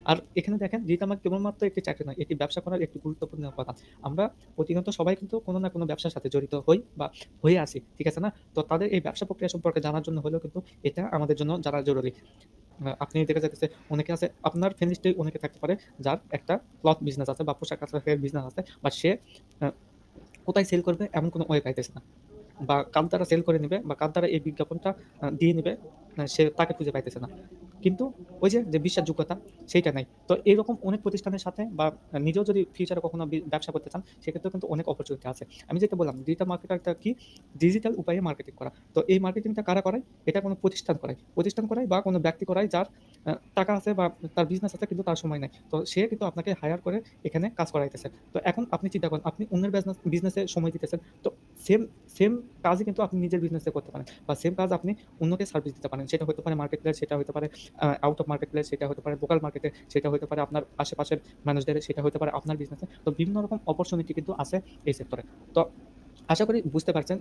আর এখানে দেখেন digital market কেবলমাত্র একটি চাকরি নয়, এটি ব্যবসা করার একটি গুরুত্বপূর্ণ উপাদান। আমরা প্রতিনিয়ত সবাই কিন্তু কোনো না কোনো ব্যবসার সাথে জড়িত হই বা হয়ে আছি। ঠিক আছে না? তো তাদের এই ব্যবসা প্রক্রিয়া সম্পর্কে জানার জন্য হলেও কিন্তু এটা আমাদের জন্য জানা জরুরি। আপনি দেখা যাইতেছে অনেকে আছে আপনার ফ্রেন্ড লিস্টে অনেকে থাকতে পারে যার একটা ক্লথ বিজনেস আছে বা পোশাক-আশাকের বিজনেস আছে। বাট সে আ কোথায় সেল করবে এমন কোনো ওয়ে পাইতেছে না। বা কার দ্বারা সেল করে নিবে বা কার দ্বারা এই বিজ্ঞাপনটা দিয়ে নিবে সে তাকে খুঁজে পাইতেছে না। কিন্তু ওই যে বিশ্বাসযোগ্যতা সেইটা নাই। তো এরকম অনেক প্রতিষ্ঠানের সাথে বা নিজেও যদি ফিউচারে কখনো ব্যবসা করতে চান সেক্ষেত্রেও কিন্তু অনেক অপরচুনিটি আছে। আমি যেটা বললাম ডিজিটাল মার্কেটারটা কি? ডিজিটাল উপায়ে মার্কেটিং করা। তো এই মার্কেটিংটা কারা করায়? এটা কোনো প্রতিষ্ঠান করায়। প্রতিষ্ঠান করায় বা কোনো ব্যক্তি করায় যার টাকা আছে বা তার বিজনেস আছে কিন্তু তার সময় নাই। তো সে কিন্তু আপনাকে হায়ার করে এখানে কাজ করাইতেছে। তো এখন আপনি চিন্তা করেন আপনি অন্যের বিজনেসে সময় দিতেছেন। তো সেম সেম কাজই কিন্তু আপনি নিজের বিজনেসে করতে পারেন। বা সেম কাজ আপনি অন্যকে সার্ভিস দিতে পারেন। সেটা হতে পারে মার্কেট প্লেস, সেটা হতে পারে আউট অফ মার্কেট প্লেস, সেটা হতে পারে লোকাল মার্কেটে, সেটা হতে পারে আপনার আশেপাশের মানুষদের, সেটা হতে পারে আপনার বিজনেসে। তো বিভিন্ন রকম অপরচুনিটি কিন্তু আছে এই সেক্টরে। তো আশা করি বুঝতে পারছেন